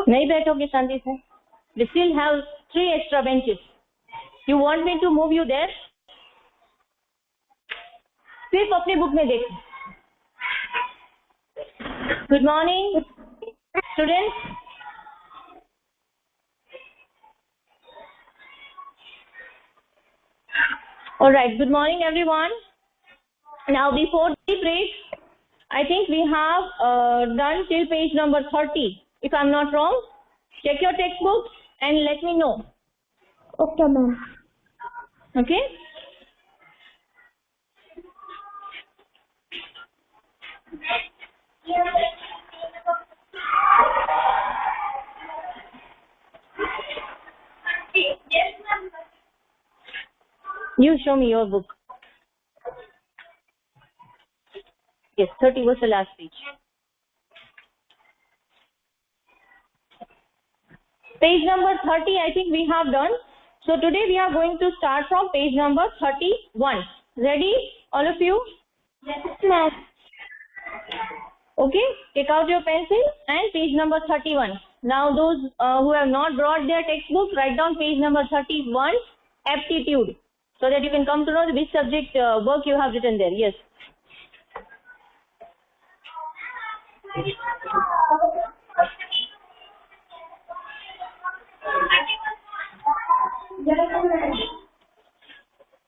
नहीं बैठोगे शांति से? We still have 3 extra benches. You want me to move you there? सिर्फ अपनी बुक में देखो. Good morning, students. All right. Good morning, everyone. Now, before the break, I think we have done till page number 30. If I'm not wrong, check your textbooks and let me know. Okay, ma'am. Okay. You show me your book. Yes, 30 was the last page. Page number 30, I think we have done. So today we are going to start from page number 31. Ready, all of you? Yes, ma'am. Okay, take out your pencil and page number 31. Now those who have not brought their textbook, write down page number 31, aptitude, so that you can come to know which subject work you have written there. Yes.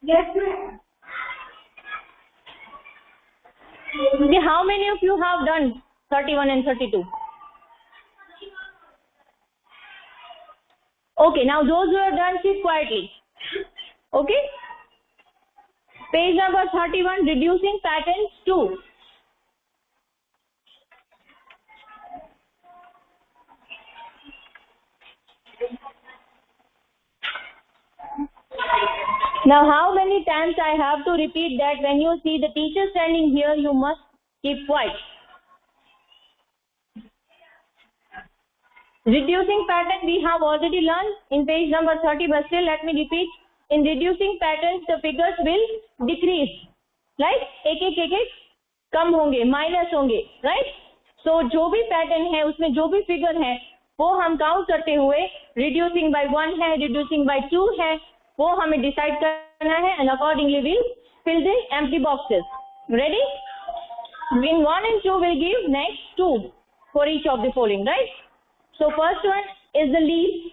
Yes, ma'am. Okay, how many of you have done 31 and 32? Okay, now those who have done, sit quietly. Okay? Page number 31, reducing patterns 2. Now, how many times I have to repeat that when you see the teacher standing here, you must keep quiet. Reducing pattern we have already learned in page number 30, but still let me repeat. In reducing patterns, the figures will decrease. Right? एक कम होंगे, minus होंगे. Right? So, जो भी pattern है, उसमें जो भी figure है, वो हम काउंट करते हुए reducing by 1 है, reducing by 2 है, वो हमें डिसाइड करना है and accordingly we'll fill the empty boxes. Ready? In 1 and 2 we'll give next 2 for each of the following, right? So first one is the leaves.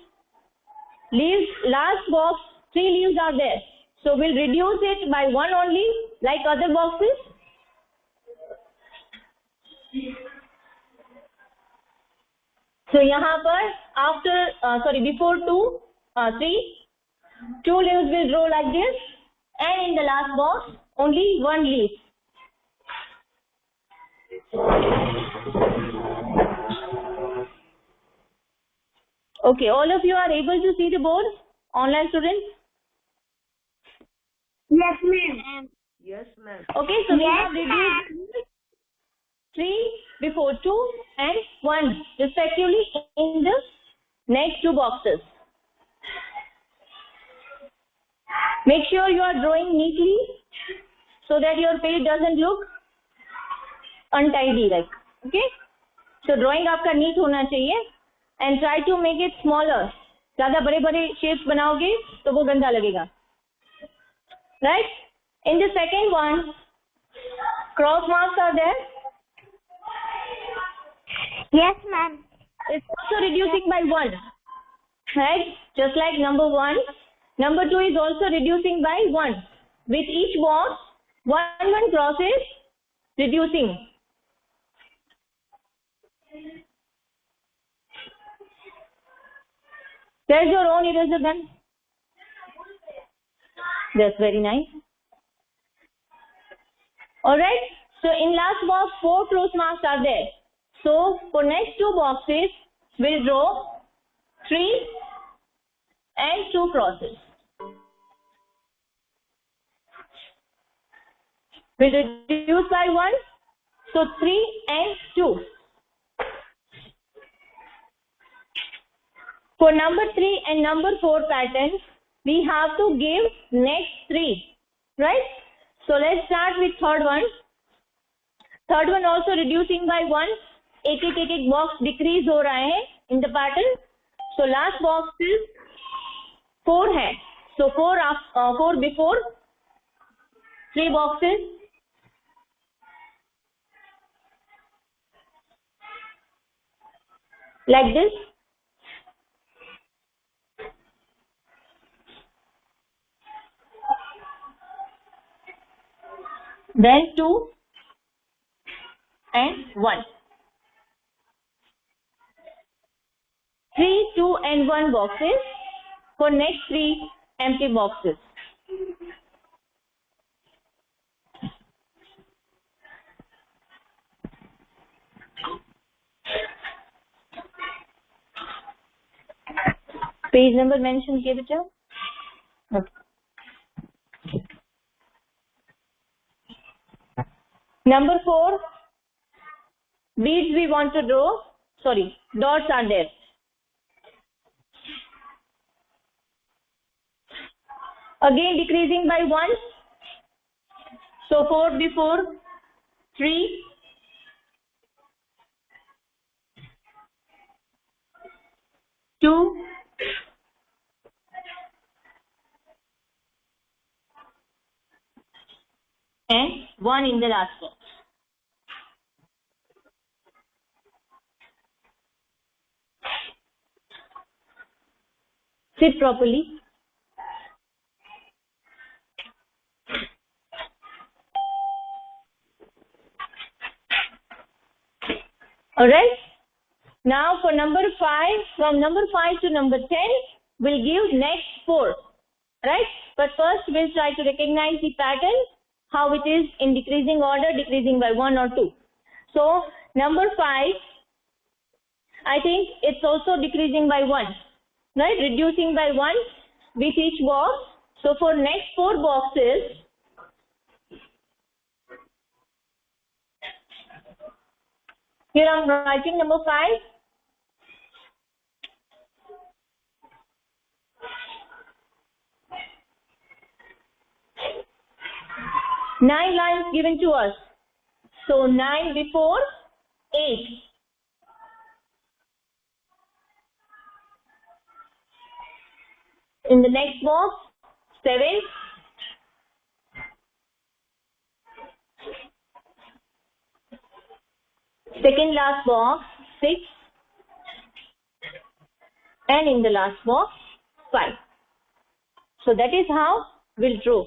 Leaves, last box, 3 leaves are there. So we'll reduce it by 1 only, like other boxes. So यहाँ पर after before 3 leaves will grow like this, and in the last box only 1 leaf. Okay, all of you are able to see the board? Online students? Yes, ma'am. Yes, ma'am. Okay, so we Yes, have reduced 3 before 2 and 1 respectively in the next 2 boxes. Make sure you are drawing neatly so that your page doesn't look untidy, like, okay? So drawing आपका neat होना चाहिए and try to make it smaller. ज़्यादा बड़े-बड़े shapes बनाओगे तो वो गंदा लगेगा. Right? In the second one, cross marks are there. Yes, ma'am. It's also reducing by 1. Right? Just like number 1. Number 2 is also reducing by 1. With each box, 1 cross is reducing. There's your own eraser pen. That's very nice. Alright. So in last box, 4 cross marks are there. So for next 2 boxes, we'll draw 3 and 2 crosses. We'll reduce by 1. So 3 and 2. For number 3 and number 4 patterns, we have to give next 3. Right? So let's start with third one. Third one also reducing by 1. एक एक box decrease हो रहा है in the pattern. So last box is 4 है. So 4 before, 3 boxes. Like this. Then 2 and 1. 3, 2 and 1 boxes for next 3 empty boxes. Page number mention किए बेटा? Okay. Number 4, beads we want to draw. Sorry, dots are there. Again decreasing by 1. So 4 before, 3, 2, and 1 in the last box. Sit properly. Alright. Now for number 5, from number 5 to number 10, we'll give next 4. Right? But first we'll try to recognize the pattern, how it is in decreasing order, decreasing by 1 or 2. So number 5, I think it's also decreasing by 1. Right? Reducing by 1 with each box. So for next 4 boxes, here I'm writing number 5. Nine lines given to us. So 9 before, 8. In the next box, 7. Second last box, 6. And in the last box, 5. So that is how we'll draw.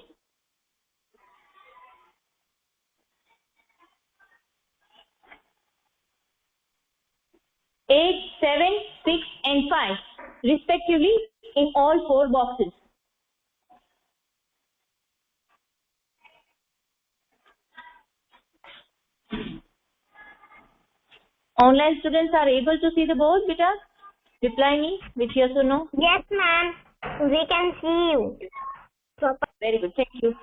8, 7, 6 and 5 respectively in all 4 boxes. Online students are able to see the board, beta? Reply me with yes or no. Yes, ma'am. We can see you. Very good. Thank you.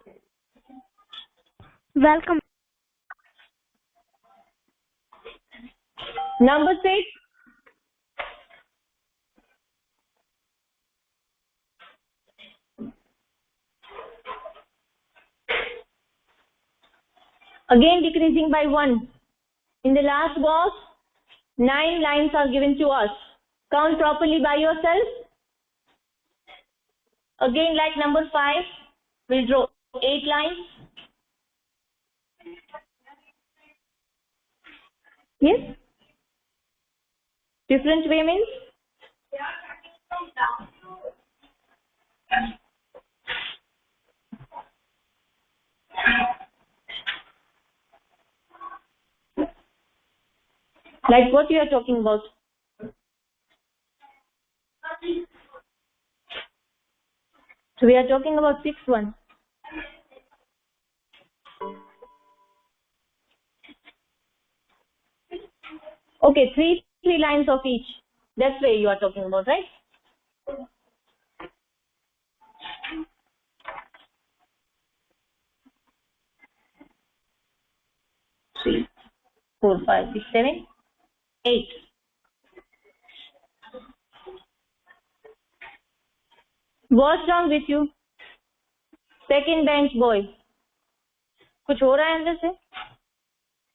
Welcome. Number 6. Again decreasing by 1. In the last box, 9 lines are given to us. Count properly by yourself. Again, like number 5, we'll draw 8 lines. Yes? Different way means? Like what you are talking about? So we are talking about 6th one. Okay, three lines of each. That's where you are talking about, right? 3, 4, 5, 6, 7, 8. What's wrong with you? Second bench boy. कुछ हो रहा है अंदर से?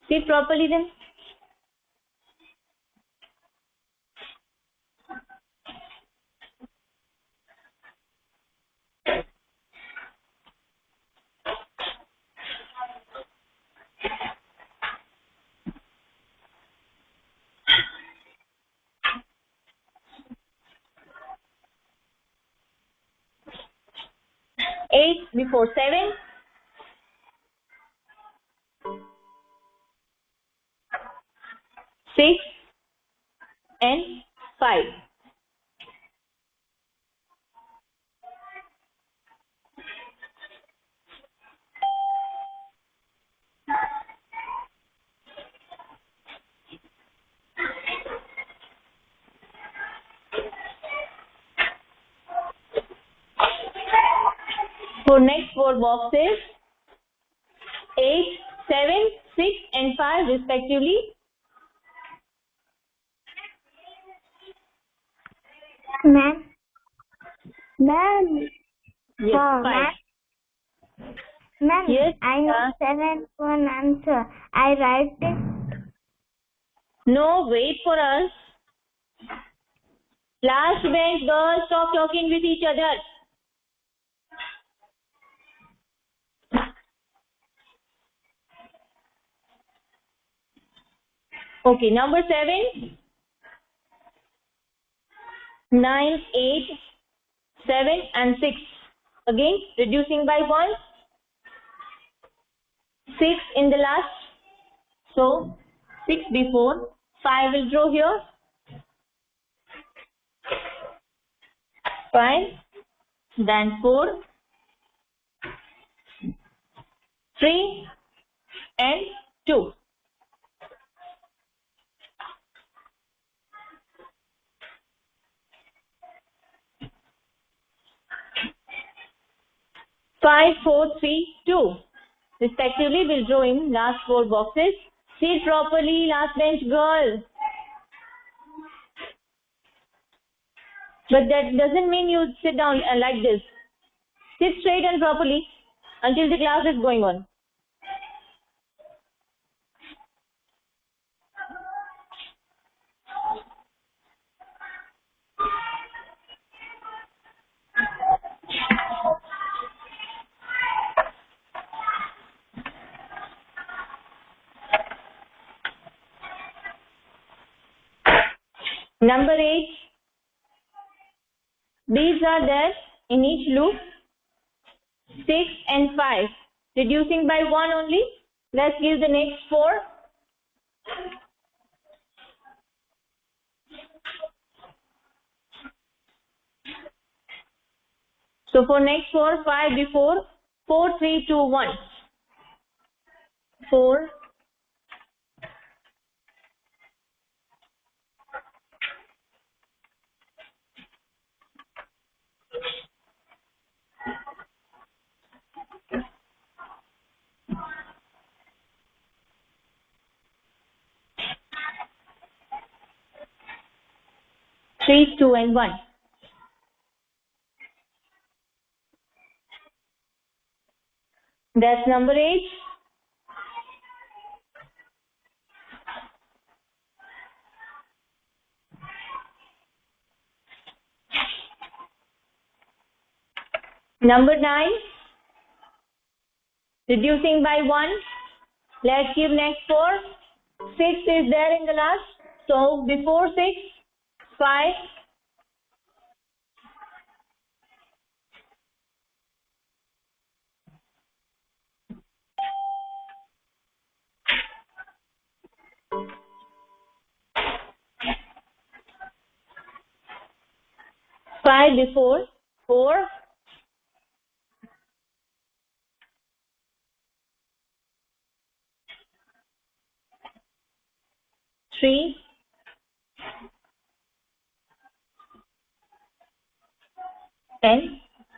Sit properly then. before 7. 6 and 5. For next 4 boxes, 8, 7, 6 and 5 respectively. Ma'am. Yes, 5. Ma'am, Yes, I know 7 one answer. I write it. No, wait for us. Last bench girls, stop talking with each other. Okay, number 7, 9, 8, 7 and 6. Again, reducing by 1. 6 in the last. So, 6 before. 5 will draw here. 5. Then 4. 3 and 2. 5, 4, 3, 2. Respectively, we'll draw in last 4 boxes. Sit properly, last bench girl. But that doesn't mean you sit down like this. Sit straight and properly until the class is going on. Number 8. These are there in each loop. 6 and 5. Reducing by 1 only. Let's give the next 4. So for next 4, 5 before. 4, 3, 2, 1. 4. 3, 2 and 1. That's number 8. Number 9. Reducing by 1. Let's give next 4. 6 is there in the last. So before 6, 5. 5 before. 4. 3. And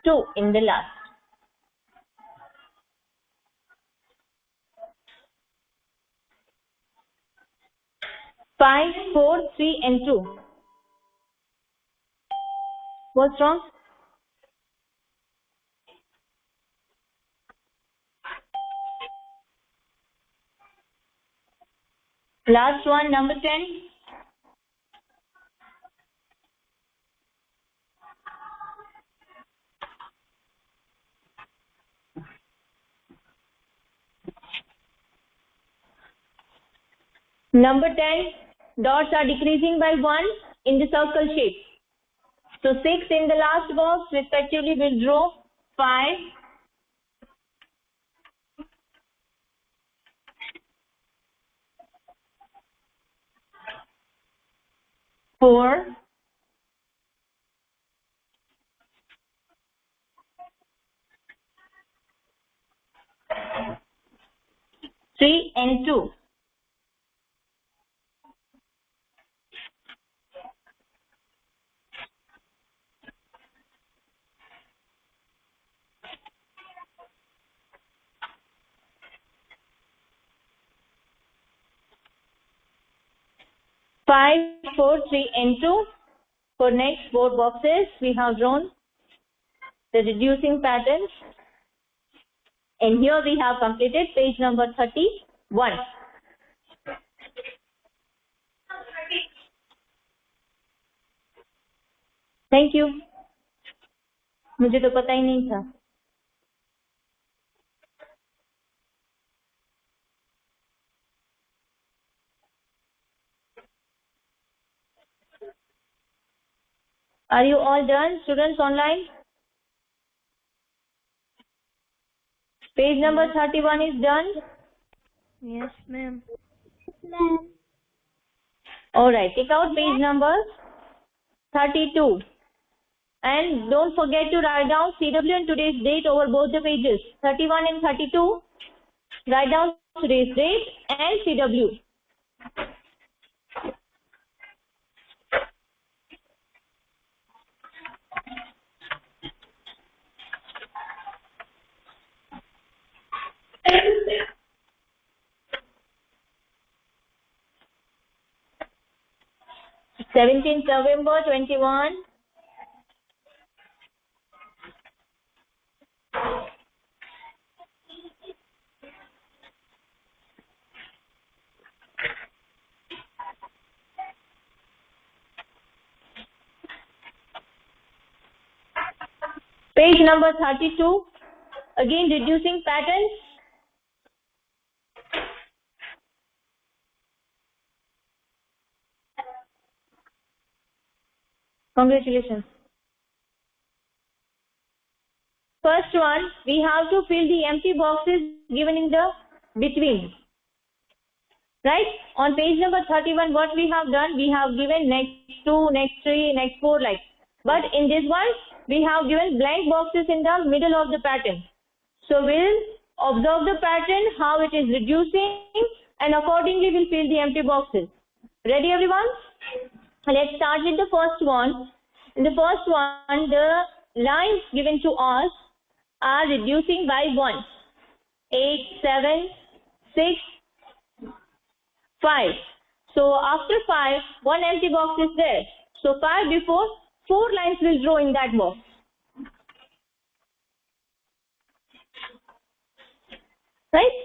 2 in the last. 5, 4, 3 and 2. What's wrong? Last one, number 10. Number 10, dots are decreasing by 1 in the circle shape. So 6 in the last box, respectively will draw 5, 4, 3 and 2. Five, 4, 3 and 2. For next 4 boxes, we have drawn the reducing patterns. And here we have completed page number 31. Thank you. मुझे तो पता ही नहीं था. Are you all done, students online? Page number 31 is done. Yes, ma'am. All right, take out page number 32. And don't forget to write down CW and today's date over both the pages. 31 and 32. Write down today's date and CW. November 21. Page number 32. Again, reducing patterns. Congratulations. First one, we have to fill the empty boxes given in the between. Right? On page number 31, what we have done, we have given next 2, next 3, next 4 like. But in this one, we have given blank boxes in the middle of the pattern. So we'll observe the pattern, how it is reducing, and accordingly we'll fill the empty boxes. Ready everyone? Let's start with the first one. In the first one, the lines given to us are reducing by 1. 8, 7, 6, 5. So after 5, one empty box is there. So 5 before, 4 lines will draw in that box. Right?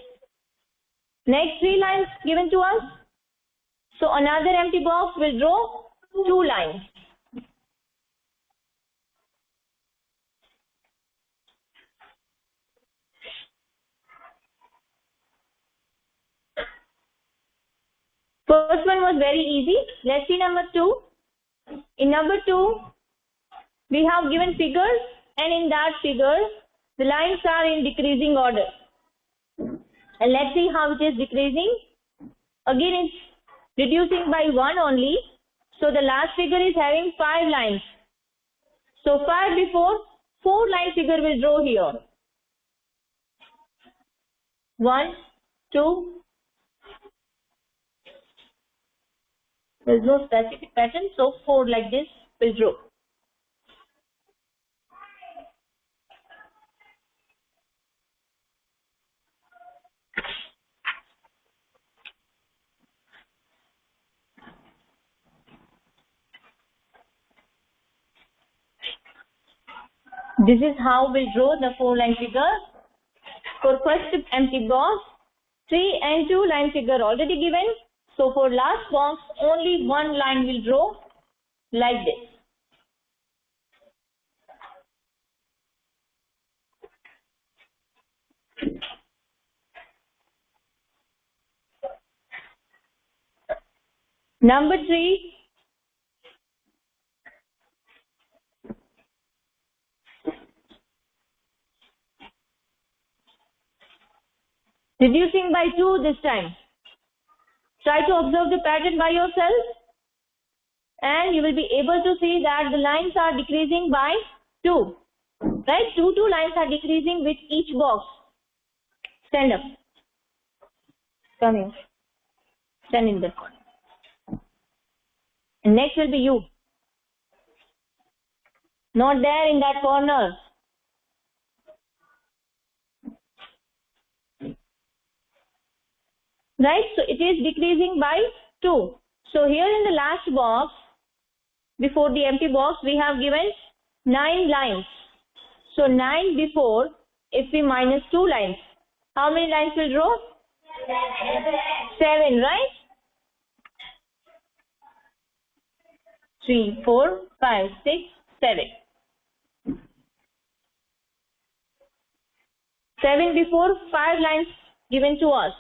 Next 3 lines given to us. So another empty box will draw 2 lines. First one was very easy. Let's see number 2. In number 2, we have given figures, and in that figure, the lines are in decreasing order. And let's see how it is decreasing. Again, it's reducing by 1 only. So the last figure is having 5 lines. So 5 before, 4 line figure will draw here. 1, 2. There is no specific pattern, so 4 like this will draw. This is how we'll draw the 4 line figure. For first empty box, 3 and 2 line figure already given. So for last box, only 1 line will draw like this. Number 3. Reducing by 2 this time. Try to observe the pattern by yourself. and you will be able to see that the lines are decreasing by 2. Right? 2 lines are decreasing with each box. Stand up. Come here. Stand in the corner. And next will be you. Not there in that corner. Right? So it is decreasing by 2. So here in the last box, before the empty box, we have given 9 lines. So 9 before, if we minus 2 lines, how many lines will draw? 7, right? 3, 4, 5, 6, 7. 7 before, 5 lines given to us.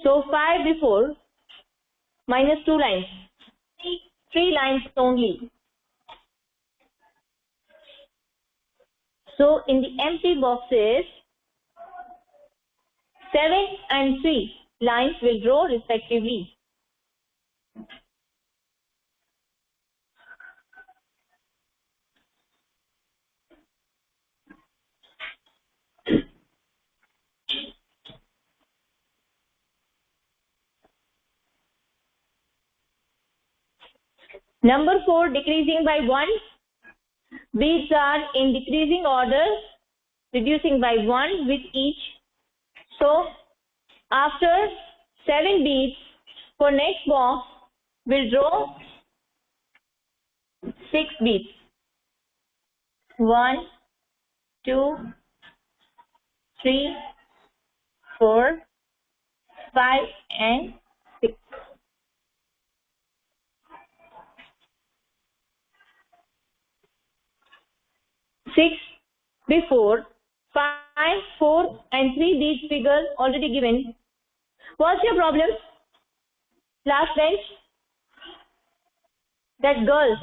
So 5 before, minus 2 lines. 3 lines only. So in the empty boxes, 7 and 3 lines will draw respectively. Number 4, decreasing by 1. Beads are in decreasing order, reducing by 1 with each. So after 7 beads, for next box, we'll draw 6 beads. 1, 2, 3, 4, 5 and 6. 6 before, 5, 4 and 3 beads figures already given. What's your problem? Last bench? That girl.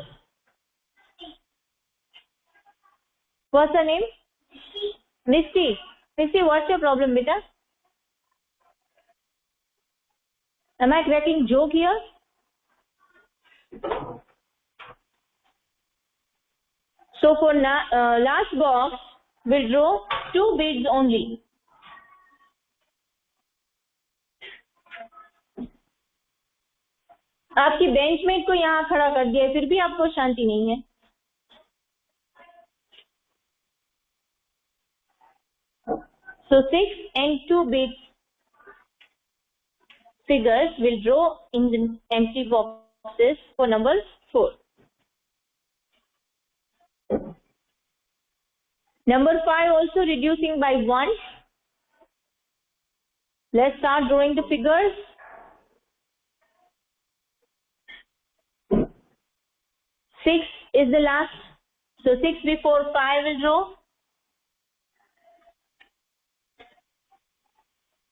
What's her name? Misty. Misty, what's your problem, beta? Am I cracking joke here? So for last box, we'll draw 2 beads only. आपकी benchmate को यहाँ खड़ा कर दिया, फिर भी आपको शांति नहीं है. So 6 and 2 beads figures will draw in the empty boxes for number 4. Number 5 also reducing by 1. Let's start drawing the figures. 6 is the last. So 6 before 5 will draw.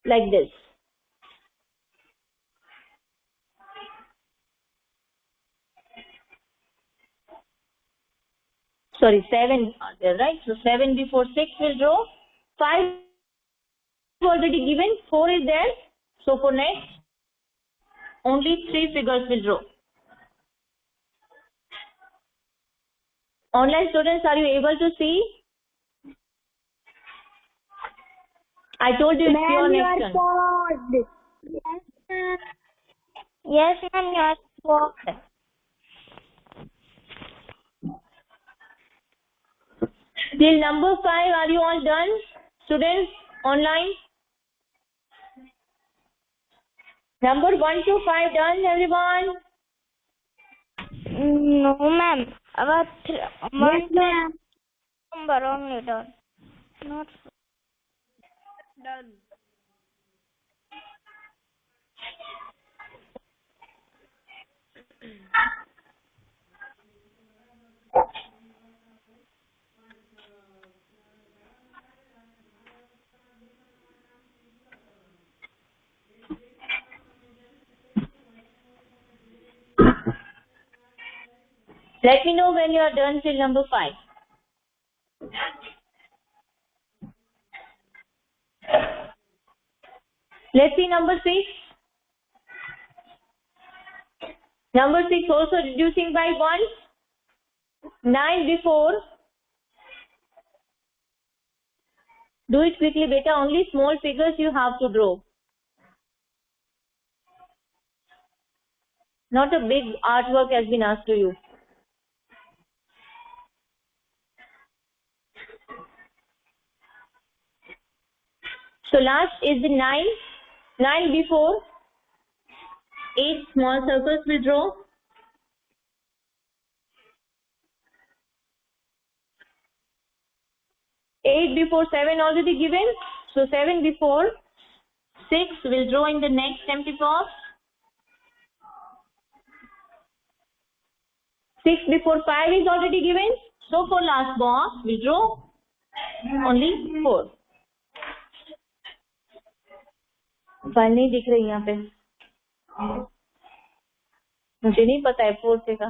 Like this. Sorry, 7 are there, right? So 7 before 6 will draw. 5 already given, 4 is there. So for next, only 3 figures will draw. Online students, are you able to see? I told you it's your next turn. Yes, ma'am. Yes, ma'am, you are paused. Till number 5, are you all done? Students, online? Number 1 to 5 done, everyone? No, ma'am. About one number only done. Not Done. Let me know when you are done till number 5. Let's see number 6. Number 6 also reducing by 1. 9 before. Do it quickly, beta. Only small figures you have to draw. Not a big artwork has been asked to you. So last is the 9. 9 before. 8 small circles will draw. 8 before 7 already given. So 7 before 6 will draw in the next empty box. 6 before 5 is already given. So for last box we draw only 4. File नहीं दिख रही यहाँ पे, मुझे नहीं पता है 4 से का.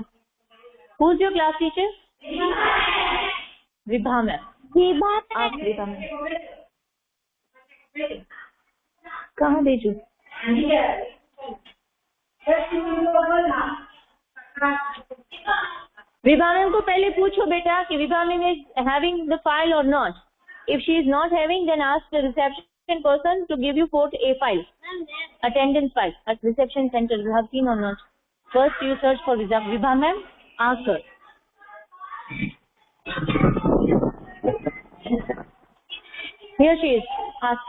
Who is your class teacher? Vibha ma'am. आप विभा मैम कहाँ भेजू? विभा मैम को पहले पूछो बेटा कि Vibha ma'am is having the file or not. If she is not having, then ask the reception person to give you 4A file, attendance file at reception center. You have seen or not? First you search for Vibha ma'am, ask her. Here she is. Ask.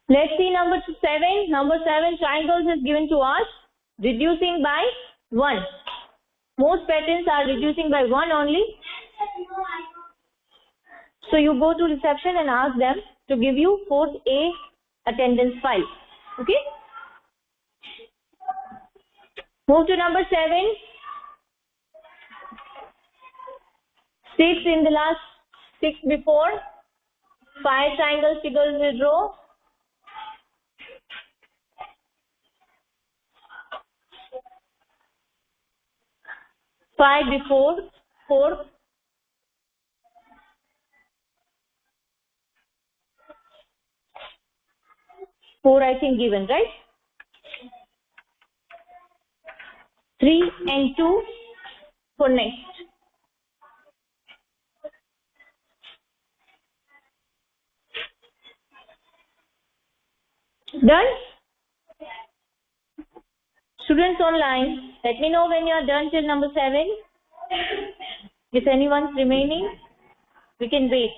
Let's see number 7. Number 7 triangles is given to us. Reducing by 1. Most patterns are reducing by 1 only. So you go to reception and ask them to give you 4A attendance file. Okay? Move to number 7. 6 in the last, 6 before. 5 triangle figures will draw. 5 before 4. 4 I think given, right? 3 and 2 for next. Done? Students online, let me know when you are done till number 7. If anyone's remaining, we can wait.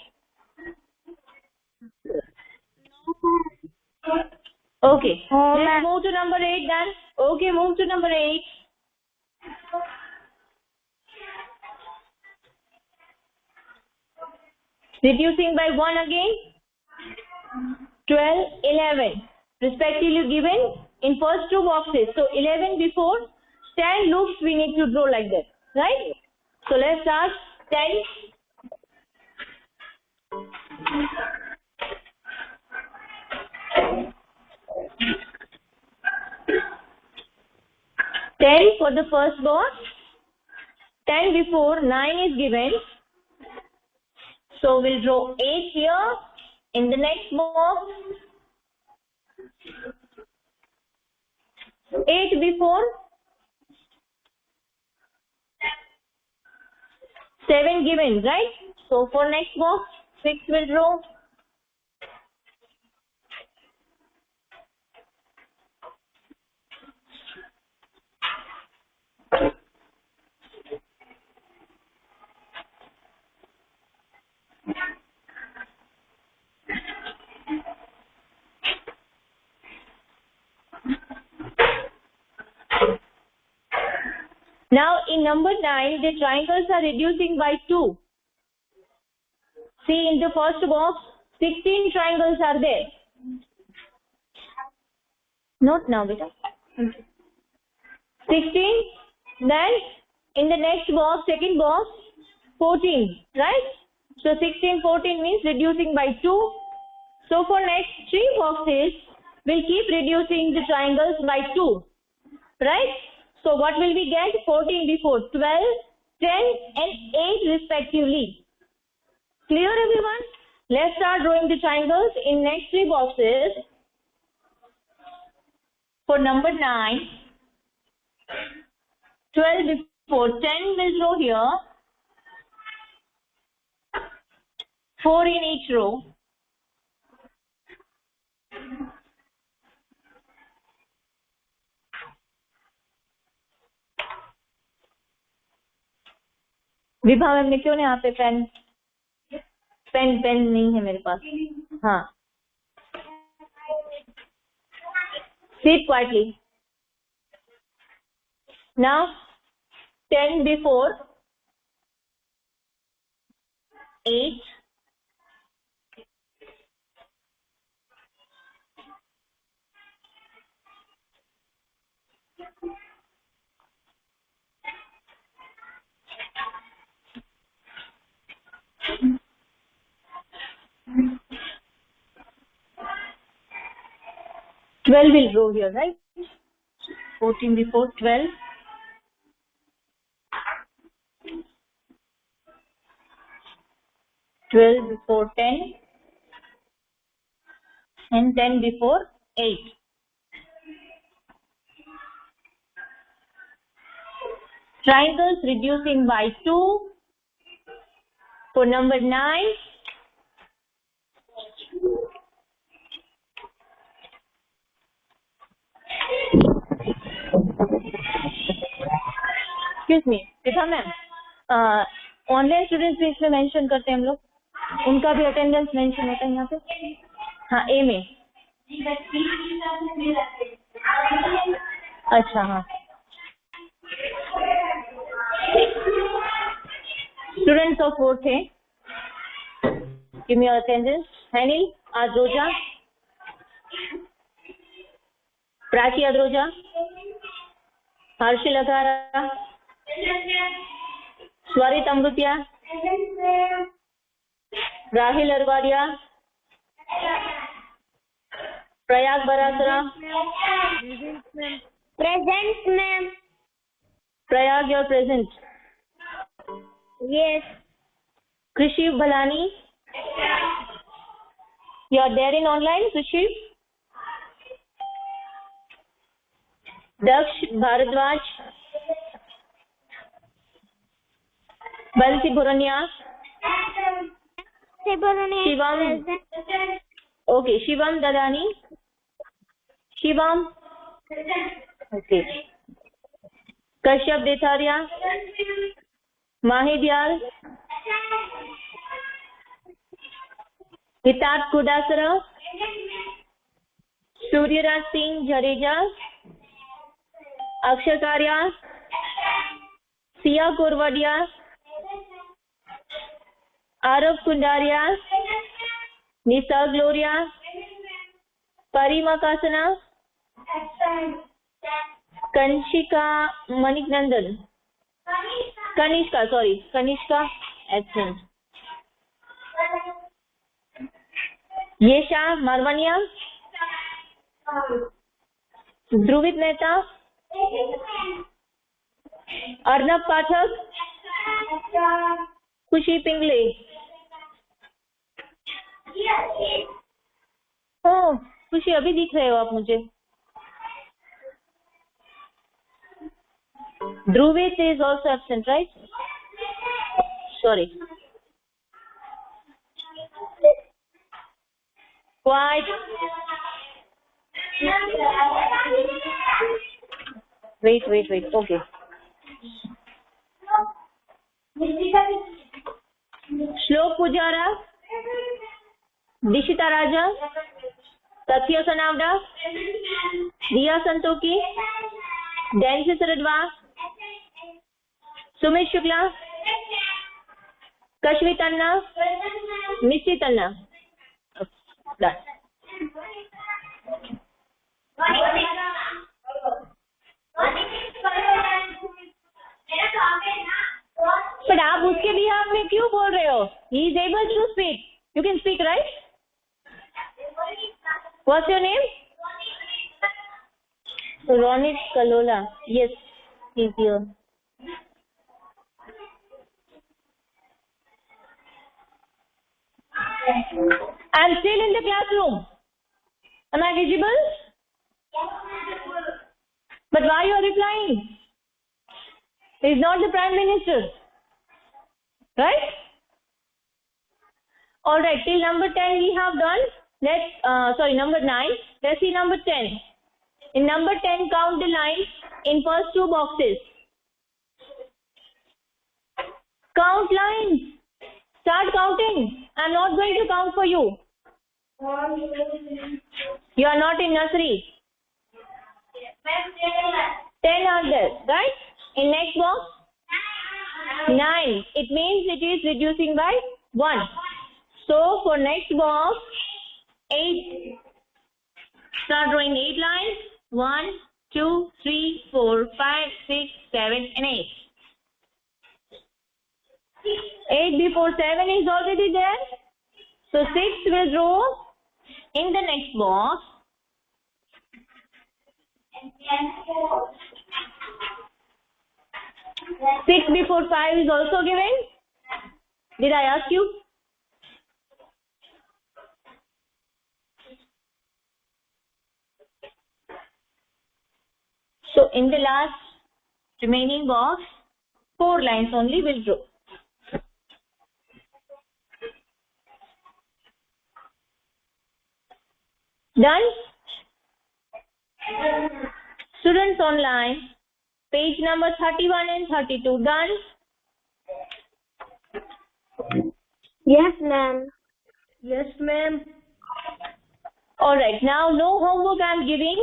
Okay. Let's move to number 8 then. Okay, move to number 8. Reducing by 1 again. 12, 11. Respectively given in first two boxes. So 11 before 10 loops we need to draw like that. Right? So let's start 10. 10 for the first box. 10 before 9 is given. So we'll draw 8 here in the next box. 8 before 7 given, right? So for next box 6 will draw. Now in number 9, the triangles are reducing by 2. See in the first box, 16 triangles are there. Not now, beta. 16. Then in the next box, second box, 14, right? So 16, 14 means reducing by 2. So for next 3 boxes, we'll keep reducing the triangles by 2, right? So what will we get? 14 before 12, 10 and 8 respectively. Clear everyone? Let's start drawing the triangles in next 3 boxes. For number 9, 12 before 10 will row here. 4 in each row. Vibha ma'am ने क्यों नहीं यहाँ पे pen नहीं है मेरे पास. हाँ, sit quietly. Now 10 before 8. Twelve will row here, right? 14 before 12. 12 before 10 and 10 before 8. Triangles reducing by 2 for number 9. Excuse me, Vibha ma'am, online students भी इसमें मेंशन करते हैं हम लोग, उनका भी अटेंडेंस मेंशन होता है यहाँ पे. हाँ, ए में. अच्छा, हाँ. स्टूडेंट्स ऑफ 4th है. Give me your attendance. Hanil Adroja, Prachi Adroja, Harshil Agara, Swarit Amrutiya, Rahil Arvadiya, Prayag Barasara. Present, ma'am. Prayag, you're present. Yes. Krishi Bhalani, you're there in online, Krishi. Daksh Bharadwaj, Bansi Burania, Shivam. Okay, Shivam Dadani. Shivam. Okay. Kashyap Detharia, Mahi Diyal, Hitat Kudasara, Suryaraj Singh Jadeja, Akshay Karya, Sia Korvadia, Arav Kundaria, Nisa Gloria, Parima Kasana, Kanishka Maniknandan, Kanishka absent. Yesha Marwania, Dhruvit Mehta, Arnab Pathak, खुशी पिंगले. ओह, खुशी अभी दिख रहे हो आप मुझे. Dhruvit is also absent, right? Sorry. Quiet. Wait. Okay. Shlok Pujara, Dishita Raja, Tathya Sanavda, Diya Santoki, Dancy Saradwa, Sumit Shukla, Kashvi Tanna, Misty Tanna. Done. But आप उसके बिहाफ में क्यों बोल रहे हो? He is able to speak. You can speak, right? What's your name? Ronit Kalola. Yes, he's here. I'm still in the classroom. Am I visible? But why you are replying? He's not the Prime Minister. Right? Alright, till number 10 we have done. Number 9. Let's see number 10. In number 10, count the lines in first two boxes. Count lines. Start counting. I'm not going to count for you. You are not in nursery. 10 are there, right? In next box, 9. It means it is reducing by 1. So for next box, 8. Start drawing 8 lines. 1, 2, 3, 4, 5, 6, 7, and 8. 8 before 7 is already there. So 6 will draw in the next box. 6 before 5 is also given. Did I ask you? So in the last remaining box, 4 lines only will draw. Done? Students online, page number 31 and 32. Done? Yes, ma'am. Yes, ma'am. Alright, now no homework I am giving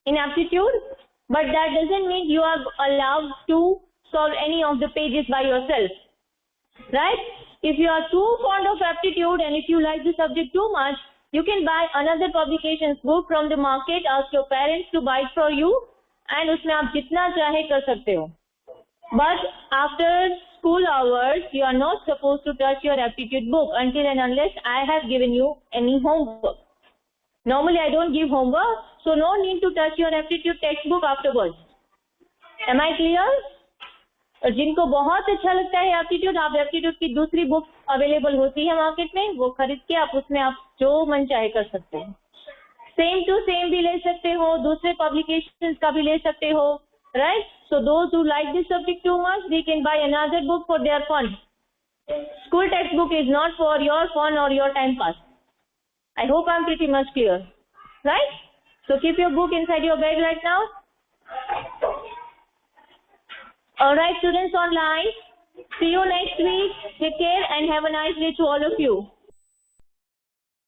in aptitude, but that doesn't mean you are allowed to solve any of the pages by yourself. Right? If you are too fond of aptitude and if you like the subject too much, you can buy another publications book from the market, ask your parents to buy it for you, and उसमें आप जितना चाहे कर सकते हो. But after school hours, you are not supposed to touch your aptitude book until and unless I have given you any homework. Normally I don't give homework, so no need to touch your aptitude textbook afterwards. Am I clear? और जिनको बहुत अच्छा लगता है aptitude, आप aptitude की दूसरी book available होती है मार्केट में, वो खरीद के आप उसमें आप जो मन चाहे कर सकते हो. सेम टू सेम भी ले सकते हो, दूसरे पब्लिकेशंस का भी ले सकते हो, right? So those who like this subject too much, they can buy another book for their fun. School text book is not for your fun और your time pass. I hope I am pretty much clear, right? So keep your book inside your bag right now. Alright, students online, see you next week. Take care and have a nice day to all of you.